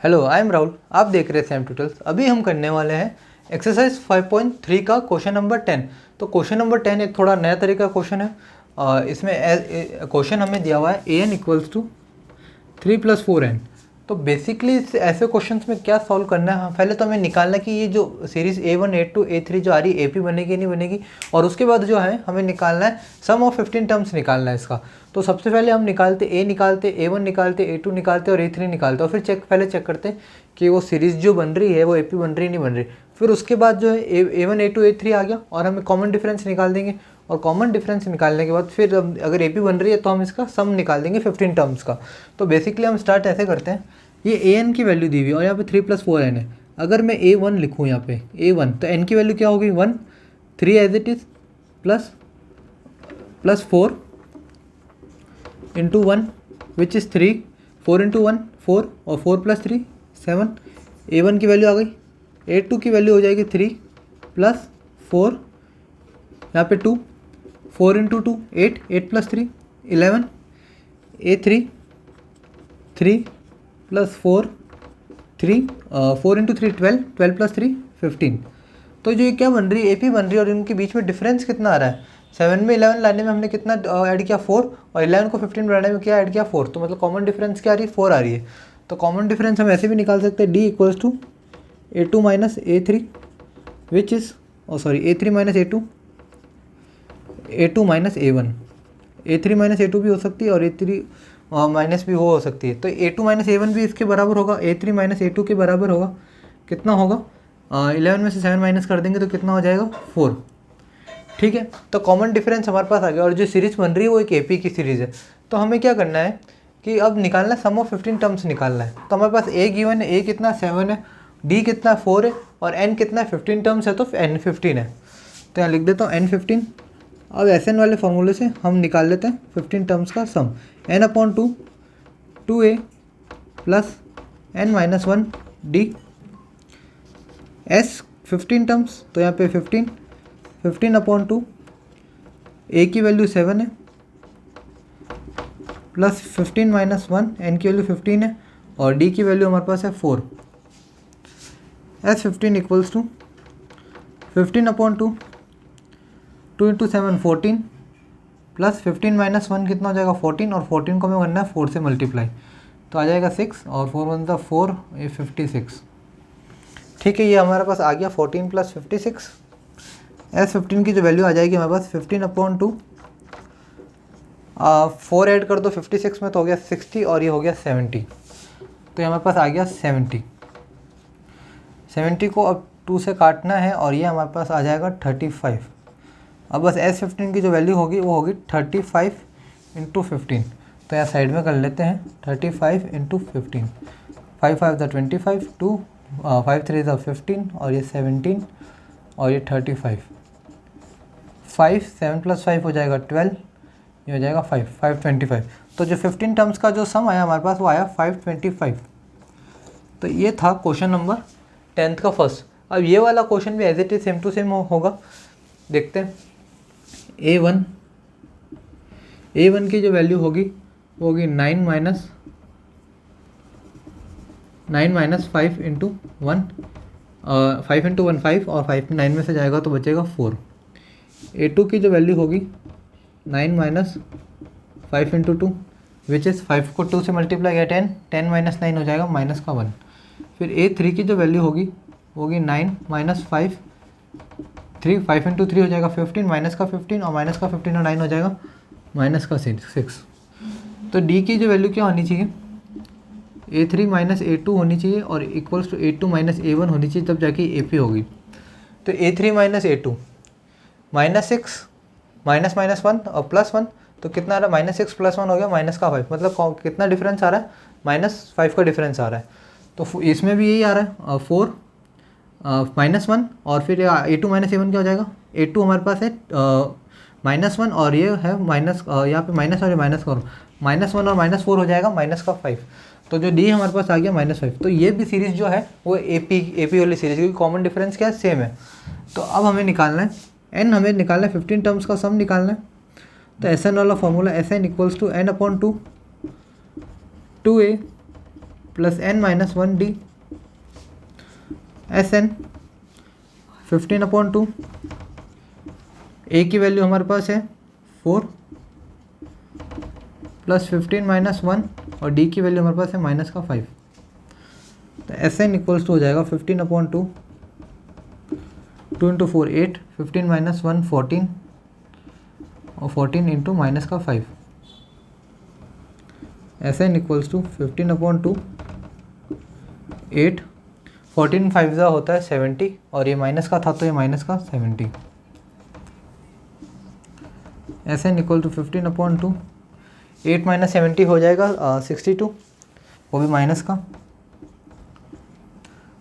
Hello, I am Rahul. आप देख रहे हैं सैम ट्यूटोरियल्स। अभी हम करने वाले हैं एक्सरसाइज 5.3 का क्वेश्चन नंबर 10। तो क्वेश्चन नंबर 10 एक थोड़ा नया तरीका क्वेश्चन है। इसमें क्वेश्चन हमें दिया हुआ है an इक्वल्स टू 3 + 4n। तो बेसिकली ऐसे क्वेश्चंस में क्या सॉल्व करना है, पहले तो हमें निकालना कि ये जो सीरीज़ A1 A2 A3 जो आ रही है AP बनेगी नहीं बनेगी, और उसके बाद जो है हमें निकालना है सम ऑफ 15 टर्म्स निकालना है इसका। तो सबसे पहले हम निकालते A निकालते, A1 निकालते, A2 निकालते और A3 निकालते, और फिर पहले चेक करते हैं कि वो सीरीज़ जो बन रही है वो AP बन रही नहीं बन रही। फिर उसके बाद जो है A1 A2 A3 आ गया और हमें कॉमन डिफरेंस निकाल देंगे, और कॉमन डिफरेंस निकालने के बाद फिर अगर AP बन रही है तो हम इसका सम निकाल देंगे 15 टर्म्स का। तो बेसिकली हम स्टार्ट ऐसे करते हैं, ये an की वैल्यू दी हुई है और यहाँ पे 3 + 4n है। अगर मैं A1 लिखूँ यहाँ पे A1, तो n की वैल्यू क्या होगी 1, 3 as it is plus 4 into 1 which is 3, 4 into 1 4 और 4 + 3 7। A1 की वैल्यू आ गई। A2 की वैल्यू हो जाएगी 3 + 4, यहाँ पे 2, 4 इंटू 2 8, 8 + 3 11। A3 3 + 4 3, 4 into 3 12, 12 + 3 15। तो जो ये क्या बन रही है AP बन रही है, और इनके बीच में डिफरेंस कितना आ रहा है। 7 में 11 लाने में हमने कितना ऐड किया 4, और 11 को 15 बनाने में क्या ऐड किया 4। तो मतलब कॉमन डिफरेंस क्या आ रही है 4 आ रही है। तो कॉमन डिफरेंस हम ऐसे भी निकाल सकते हैं, D equals to A2 - A3 which is A3 - A2, A2 - A1। A3 - A2 भी हो सकती है और A3 माइनस भी वो हो सकती है। तो A2 - A1 भी इसके बराबर होगा, A3 - A2 के बराबर होगा। कितना होगा 11 में से 7 माइनस कर देंगे तो कितना हो जाएगा 4। ठीक है, तो कॉमन डिफरेंस हमारे पास आ गया, और जो सीरीज़ बन रही है वो एक AP की सीरीज़ है। तो हमें क्या करना है कि अब निकालना है सम ऑफ 15 टर्म्स निकालना है। तो हमारे पास A गिवन है, A कितना 7 है, D कितना 4 है, और N कितना 15 टर्म्स है, तो N 15 है। तो यहाँ लिख देता हूँ N 15। अब SN वाले फॉर्मूले से हम निकाल लेते हैं 15 टर्म्स का सम। N/2 2A + N - 1 D। S 15 terms, तो यहाँ पे 15/2 A की वैल्यू 7 है प्लस 15 - 1 N की वैल्यू 15 है, और D की वैल्यू हमारे पास है 4। S 15 इक्वल्स टू 15/2 2 × 7 14 प्लस 15 - 1 कितना हो जाएगा 14, और 14 को हमें करना है 4 से मल्टीप्लाई, तो आ जाएगा 6, और 4 × 1 = 4, ये 56। ठीक है, ये हमारे पास आ गया 14 + 56। S15 की जो वैल्यू आ जाएगी हमारे पास 15/2 4 ऐड कर दो 56 में तो हो गया 60, और ये हो गया 70। तो ये हमारे पास आ गया 70 को अब 2 से काटना है, और ये हमारे पास आ जाएगा 35। अब बस S15 की जो वैल्यू होगी वो होगी 35 × 15। तो यहाँ साइड में कर लेते हैं 35 × 15। 5 5 = 25, 2 5 3 = 15, और ये 17, और ये 35। 5 7 + 5 हो जाएगा 12, ये हो जाएगा 5 25। तो जो 15 टर्म्स का जो सम आया हमारे पास वो आया 525। तो ये था क्वेश्चन नंबर 10th का फर्स्ट। अब ये वाला क्वेश्चन भी as it is same to same होगा। देखते हैं A1 की जो वैल्यू होगी वो होगी 9 - 5 × 1, 5 × 1 5, और 5 9 में से जाएगा तो बचेगा 4। A2 की जो वैल्यू होगी 9 - 5 × 2 विच इज़ 5 को 2 से मल्टीप्लाई किया 10, 10 - 9 हो जाएगा -1। फिर A3 की जो वैल्यू होगी 9 - 5 3, 5 × 3 हो जाएगा 15, -15, और -15 और 9 हो जाएगा -6। तो D की जो वैल्यू क्या होनी चाहिए A3 - A2 होनी चाहिए, और इक्वल्स टू A2 - A1 होनी चाहिए, तब जाके AP होगी। तो A3 - A2 -6 -1 और +1, तो कितना आ रहा है -6 + 1 हो गया -5, मतलब कितना डिफरेंस आ रहा है -5 का डिफरेंस आ रहा है। तो इसमें भी यही आ रहा है 4 -1, और फिर A2 - A1 क्या हो जाएगा। A2 हमारे पास है -1, और ये है माइनस, यहाँ पे माइनस और माइनस करो, -1 और -4 हो जाएगा -5। तो जो D हमारे पास आ गया -5। तो ये भी सीरीज़ जो है वो AP वाली सीरीज़, क्योंकि कॉमन डिफरेंस क्या है सेम है। तो अब हमें निकालना है N, हमें निकालना है 15 टर्म्स का सम निकालना है। तो SN वाला formula SN equals to N/2 2A plus n minus 1 d s n 15/2। A की वैल्यू हमारे पास है 4 प्लस 15 माइनस 1 और डी की वैल्यू हमारे पास है माइनस का 5। तो एस एन इक्वल्स टू हो जाएगा 15/2, 2 इंटू 4 8, 15 माइनस 1 14 और 14 इंटू माइनस का 5। एस एन इक्वल्स टू 15/2 8, 14 5 होता है 70 और ये माइनस का था तो ये माइनस का 70। S n equal to 15/2, 8 minus 70 हो जाएगा 62, वो भी माइनस का।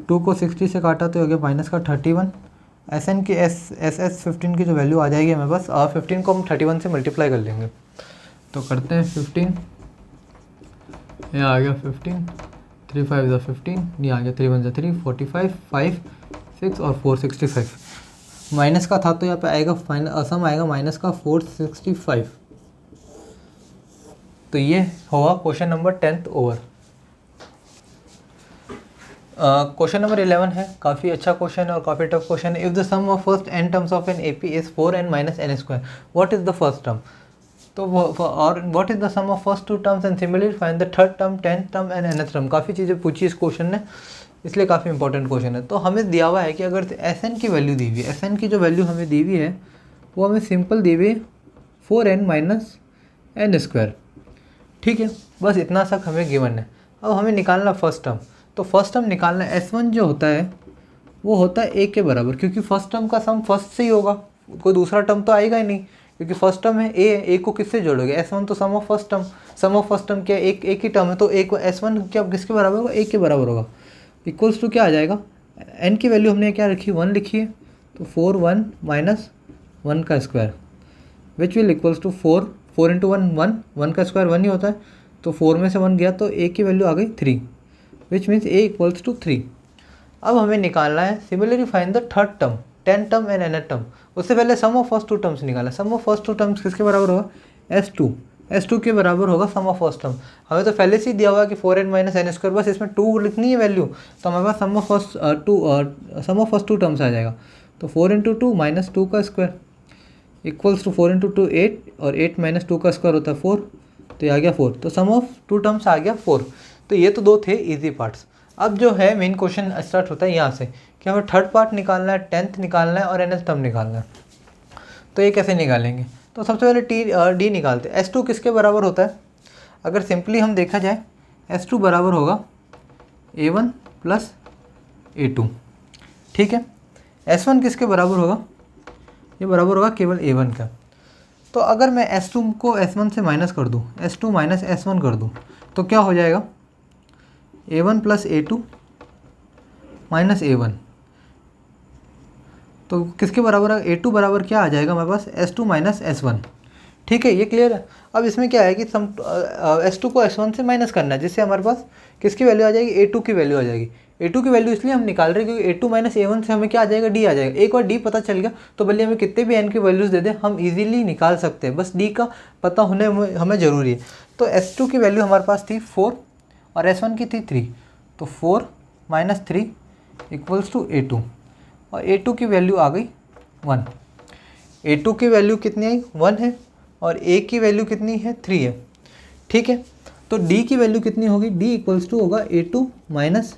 2 को 60 से काटा तो हो गया माइनस का 31। एस एन की एस 15 की जो वैल्यू आ जाएगी हमें बस 15 को हम 31 से मल्टीप्लाई कर लेंगे। तो करते हैं 15, ये आ गया 15, 3 5 15, ये आ गया 3 1 3 45, 5 6 और 4 65। माइनस का था तो यहाँ पे आएगा सम आएगा माइनस का 465। तो ये होगा question number 10th over. Question number 11 है, काफ़ी अच्छा क्वेश्चन है और काफ़ी टफ क्वेश्चन है। If the sum of first n terms of an AP is 4n minus n square, what is the first term? तो और what is the sum of first 2 terms and similarly find the third term, 10th term and nth term. काफ़ी चीज़ें पूछी इस question ने, इसलिए काफ़ी important question है। तो हमें दिया हुआ है कि अगर Sn की वैल्यू दी हुई है, Sn की जो वैल्यू हमें दी हुई है वो हमें सिंपल दी हुई है 4n माइनस n स्क्वायर। ठीक है, बस इतना सा हमें गिवन है। अब हमें निकालना फर्स्ट टर्म। तो फर्स्ट टर्म निकालना S1 जो होता है वो होता है a के बराबर, क्योंकि फर्स्ट टर्म का सम फर्स्ट से ही होगा, कोई दूसरा टर्म तो आएगा ही नहीं, क्योंकि फर्स्ट टर्म है a को किससे जोड़ोगे? S1 तो sum of first term, sum of first term क्या एक ही टर्म है, तो S1 क्या किसके बराबर होगा? a के बराबर होगा। इक्वल्स टू क्या आ जाएगा? n की वैल्यू हमने क्या रखी? 1 लिखी है, तो 4 1 माइनस 1 का square which will equals to 4 into 1 1 का स्क्वायर 1 ही होता है, तो 4 में से 1 गया तो a की वैल्यू आ गई 3 which means a equals to 3। अब हमें निकालना है similarly find the third term, 10th term and nth term. उससे पहले सम ऑफ फर्स्ट 2 टर्म्स निकाला। सम ऑफ फर्स्ट 2 टर्म्स किसके बराबर होगा? S2 के बराबर होगा सम ऑफ फर्स्ट टर्म। हमें तो पहले से ही दिया हुआ है कि 4n माइनस n स्क्वायर, बस इसमें 2 लिखनी है वैल्यू, तो हमारे पास सम ऑफ फर्स्ट 2 टर्म्स आ जाएगा। तो 4 इंटू 2 माइनस 2 का स्क्वायर इक्वल्स टू 4 इंटू 2 8 और 8 माइनस 2 का स्क्वायर होता है 4, तो ये आ गया 4। तो सम ऑफ 2 टर्म्स आ गया 4। तो ये तो 2 थे इजी पार्ट्स। अब जो है मेन क्वेश्चन स्टार्ट होता है यहाँ से कि हमें थर्ड पार्ट निकालना है, 10th निकालना है और nth टर्म निकालना है। तो ये कैसे निकालेंगे? तो सबसे पहले डी निकालते हैं। S2 किसके बराबर होता है? अगर सिंपली हम देखा जाए S2 बराबर होगा A1 प्लस A2। ठीक है, S1 किसके बराबर होगा? ये बराबर होगा केवल A1 का। तो अगर मैं S2 को S1 से माइनस कर दूँ, S2 माइनस S1 कर दूँ, तो क्या हो जाएगा? A1 plus A2 minus A1। तो किसके बराबर है? A2 बराबर क्या आ जाएगा हमारे पास? S2 minus S1। ठीक है, ये क्लियर है। अब इसमें क्या है कि S2 को S1 से माइनस करना है, जिससे हमारे पास किसकी वैल्यू आ जाएगी? A2 की वैल्यू आ जाएगी। A2 की वैल्यू इसलिए हम निकाल रहे हैं क्योंकि A2 माइनस A1 से हमें क्या आ जाएगा? D आ जाएगा। एक बार D पता चल गया तो भले हमें कितने भी n की वैल्यूज़ दे दें हम इजीली निकाल सकते हैं, बस D का पता होने हमें ज़रूरी है। तो S2 की वैल्यू हमारे पास थी 4 और S1 की थी 3, तो 4 माइनस 3 इक्वल्स टू A2 और A2 की वैल्यू आ गई 1। A2 की वैल्यू कितनी आई? 1 है और A की वैल्यू कितनी है? 3 है। ठीक है, तो D की वैल्यू कितनी होगी? D इक्वल्स टू होगा A2 माइनस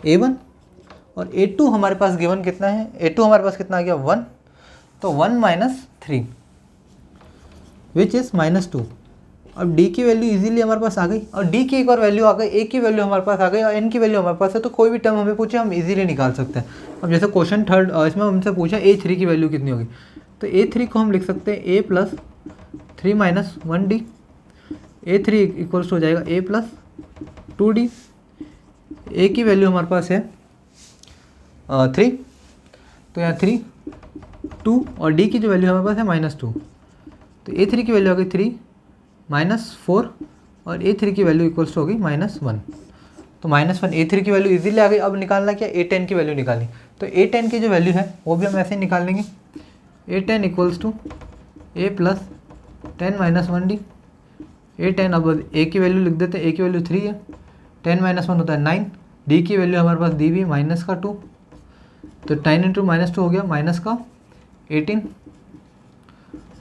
A1 और A2 हमारे पास गिवन कितना है? A2 हमारे पास कितना आ गया? 1, तो 1 माइनस 3 विच इज़ माइनस 2। अब D की वैल्यू इजीली हमारे पास आ गई और D की एक और वैल्यू आ गई, A की वैल्यू हमारे पास आ गई और N की वैल्यू हमारे पास है, तो कोई भी टर्म हमें पूछे हम इजीली निकाल सकते हैं। अब जैसे क्वेश्चन थर्ड इसमें हमसे पूछा A3 की वैल्यू कितनी होगी, तो A3 को हम लिख सकते हैं A plus 3 minus 1D। A3 equals हो जाएगा A प्लस 2D। A की वैल्यू हमारे पास है 3, तो यहाँ 3 2 और D की जो वैल्यू हमारे पास है माइनस 2, तो A3 की वैल्यू आ गई 3 माइनस 4 और A3 की वैल्यू इक्वल्स हो गई माइनस 1। तो माइनस 1 A3 की वैल्यू इजीली आ गई। अब निकालना क्या? A10 की वैल्यू निकालनी, तो A10 की जो वैल्यू है वो भी हम ऐसे ही निकाल लेंगे। A10 equals to A plus 10 minus 1D। A10 अब A की वैल्यू लिख देते हैं, A की वैल्यू 3 है, 10 - 1 होता है 9, डी की वैल्यू हमारे पास दी हुई माइनस का 2, तो 9 × -2 हो गया माइनस का 18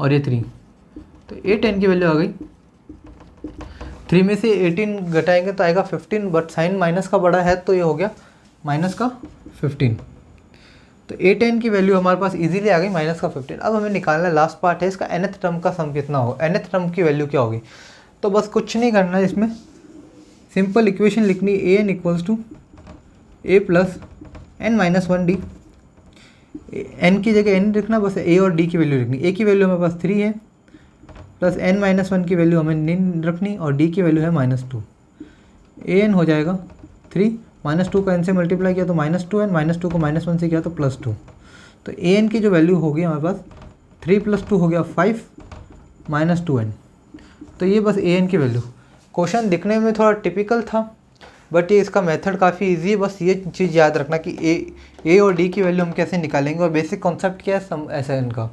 और ये 3, तो 8n की वैल्यू आ गई। 3 में से 18 घटाएंगे तो आएगा 15, बट साइन माइनस का बड़ा है तो ये हो गया माइनस का 15, तो 8n की वैल्यू हमारे पास इजीली आ गई माइनस का 15। अब हमें निकालना लास्ट पार्ट है इसका nth टर्म का सम कितना हो, nth टर्म की वैल्यू क्या होगी। तो बस कुछ नहीं करना है इसमें, सिंपल इक्वेशन लिखनी an = a + n - 1 d। n की जगह n लिखना, बस a और d की वैल्यू लिखनी। a की वैल्यू हमारे पास 3 है, प्लस n - 1 की वैल्यू हमें नहीं रखनी, और d की वैल्यू है -2। an हो जाएगा 3, -2 को n से मल्टीप्लाई किया तो -2n, -2 को -1 से किया तो +2, तो an की जो वैल्यू होगी हमारे पास 3 + 2 हो गया 5 -2n, तो ये बस an की वैल्यू। क्वेश्चन दिखने में थोड़ा टिपिकल था, बट ये इसका मेथड काफ़ी इजी है। बस ये चीज़ याद रखना कि a और d की वैल्यू हम कैसे निकालेंगे, और बेसिक कॉन्सेप्ट क्या है सम ऐसा है इनका।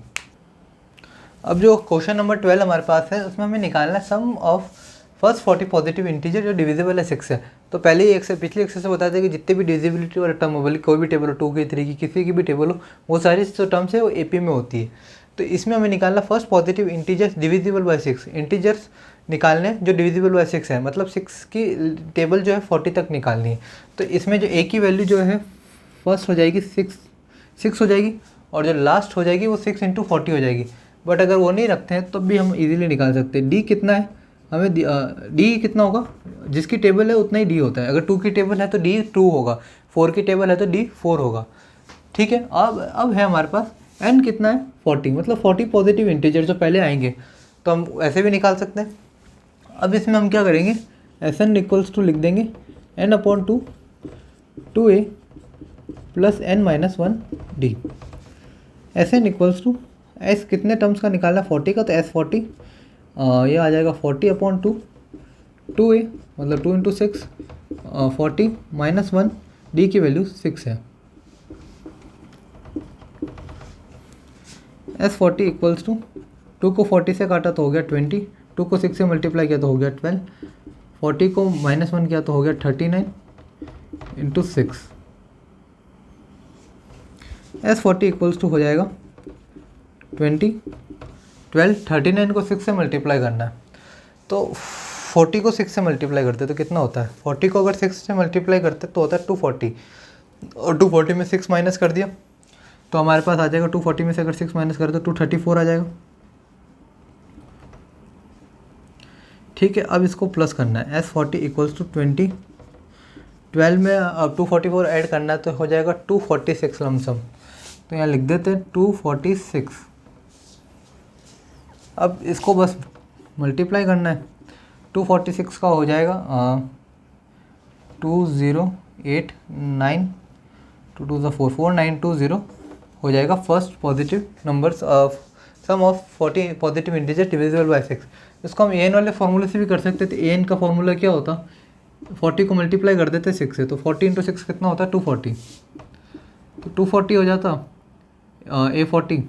अब जो क्वेश्चन नंबर 12 हमारे पास है उसमें हमें निकालना है सम ऑफ फर्स्ट 40 पॉजिटिव इंटीजर जो डिविजिबल है 6 है। तो पहले ही पिछले एक्सरसाइज से बताते हैं कि जितने भी डिविजिबिलिटी वाले टर्म हो, बोले कोई भी टेबल हो, 2 की 3 की किसी की भी टेबल हो, वो सारी जो टर्म्स है वो AP में होती है। तो इसमें हमें निकालना first positive integers divisible by 6, integers निकालने जो डिविजिबल बाय 6 है, मतलब 6 की टेबल जो है 40 तक निकालनी है। तो इसमें जो a की वैल्यू जो है फर्स्ट हो जाएगी 6 हो जाएगी, और जो लास्ट हो जाएगी वो 6 × 40 हो जाएगी। बट अगर वो नहीं रखते हैं तब भी हम इजीली निकाल सकते हैं। डी कितना है, हमें डी कितना होगा, जिसकी टेबल है उतना ही डी होता है। अगर 2 की टेबल है तो डी 2 होगा, 4 की टेबल है तो डी 4 होगा। ठीक है, अब है हमारे पास n कितना है 40, मतलब 40 पॉजिटिव इंटीजर जो पहले आएंगे, तो हम ऐसे भी निकाल सकते हैं। अब इसमें हम क्या करेंगे, Sn = लिख देंगे n/2 2a + n - 1 d। Sn = s कितने टर्म्स का निकालना है 40 का, तो S40 ये आ जाएगा 40/2 2a मतलब 2 × 6 40 - 1 d की वैल्यू 6 है। S40 = 2 को 40 से काटा तो हो गया 20, 2 को 6 से मल्टीप्लाई किया तो हो गया 12, 40 को -1 किया तो हो गया 39 × 6। S40 = हो जाएगा 20 12, 39 को 6 से मल्टीप्लाई करना है, तो 40 को 6 से मल्टीप्लाई करते तो कितना होता है, 40 को अगर 6 से मल्टीप्लाई करते तो होता है 240, और 240 में 6 माइनस कर दिया तो हमारे पास आ जाएगा 240 में से अगर 6 माइनस करें तो 234 आ जाएगा। ठीक है, अब इसको प्लस करना है। S40 = 20, 12 में अब 244 ऐड करना है तो हो जाएगा 246 लमसम, तो यहाँ लिख देते हैं 246। अब इसको बस मल्टीप्लाई करना है, 246 का हो जाएगा 2089 2 2 4 4920 हो जाएगा first positive numbers of sum of 40 positive integer divisible by 6। इसको हम an वाले फॉर्मूले से भी कर सकते थे। an का फॉर्मूला क्या होता, 40 को मल्टीप्लाई कर देते 6 से, तो 40 × 6 कितना होता है 240, तो 240 हो जाता A40।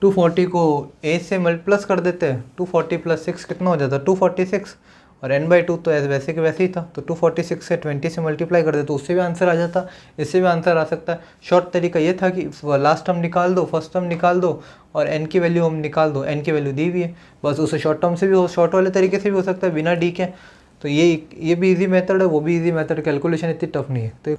240 को a से प्लस कर देते हैं, 240 + 6 कितना हो जाता है 246, और n/2 तो वैसे के वैसे ही था, तो 246 से 20 से मल्टीप्लाई कर दे तो उससे भी आंसर आ जाता, इससे भी आंसर आ सकता है। शॉर्ट तरीका ये था कि लास्ट टर्म निकाल दो, फर्स्ट टर्म निकाल दो, और n की वैल्यू हम निकाल दो, n की वैल्यू दी हुई है, बस उसे शॉर्ट टर्म से भी हो, शॉर्ट वाले तरीके से भी हो सकता है बिना डी के। तो ये भी इजी मेथड है, वो भी इजी मेथड, कैलकुलेशन इतनी टफ नहीं है। तो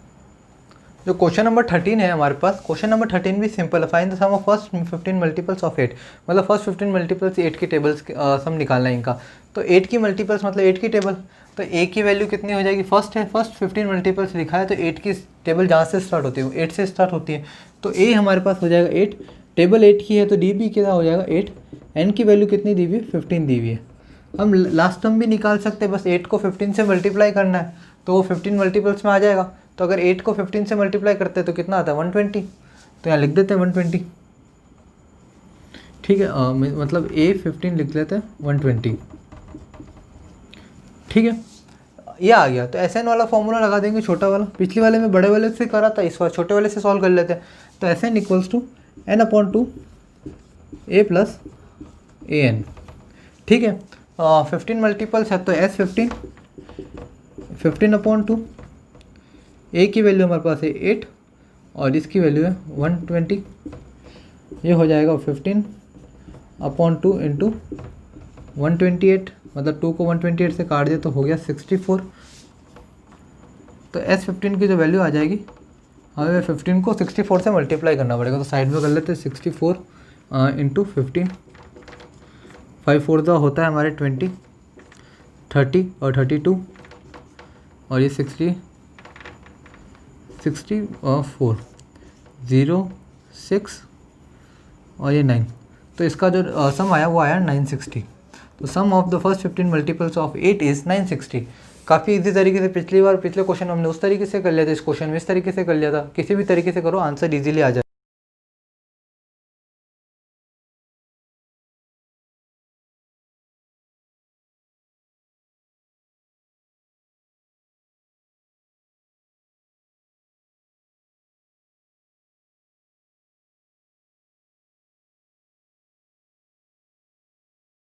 जो क्वेश्चन नंबर 13 है हमारे पास, क्वेश्चन नंबर 13 भी सिंपल है। Find the sum of first 15 multiples of 8, मतलब फर्स्ट 15 मल्टीपल्स 8 की टेबल्स सम निकालना है इनका। तो 8 की मल्टीपल्स मतलब 8 की टेबल, तो a की वैल्यू कितनी हो जाएगी, फर्स्ट है, फर्स्ट 15 मल्टीपल्स लिखा है तो 8 की टेबल जहाँ से स्टार्ट होती है 8 से स्टार्ट होती है, तो a हमारे पास हो जाएगा 8, टेबल 8 की है तो d भी क्या हो जाएगा 8, n की वैल्यू कितनी दी हुई है 15 दी हुई है। हम लास्ट टर्म भी निकाल सकते हैं, बस 8 को 15 से मल्टीप्लाई करना है तो वो 15 मल्टीपल्स में आ जाएगा। तो अगर 8 को 15 से मल्टीप्लाई करते हैं तो कितना आता है 120, तो यहाँ लिख देते हैं 120। ठीक है, मतलब A15 लिख लेते हैं 120। ठीक है, ये आ गया। तो Sn वाला फॉर्मूला लगा देंगे छोटा वाला, पिछले वाले में बड़े वाले से करा था, इस बार छोटे वाले से सॉल्व कर लेते हैं। तो Sn = n/2 a + an। ठीक है, 15 मल्टीपल्स है तो S15 15/2, ए की वैल्यू हमारे पास है 8 और इसकी वैल्यू है 120, ये हो जाएगा 15/2 इंटू 128, मतलब 2 को 128 से काट दिया तो हो गया 64। तो S15 की जो वैल्यू आ जाएगी, हमें 15 को 64 से मल्टीप्लाई करना पड़ेगा, तो साइड में कर लेते हैं 64 इंटू 15, 5 4 होता है हमारे 20, 30 और 32 और ये 64, 0 6 और ये 9, तो इसका जो सम आया वो आया 960। तो sum of the first 15 multiples of 8 is 960। काफ़ी इजी तरीके से पिछले क्वेश्चन हमने उस तरीके से कर लिया था, इस क्वेश्चन में इस तरीके से कर लिया था, किसी भी तरीके से करो आंसर इजीली आ जाए।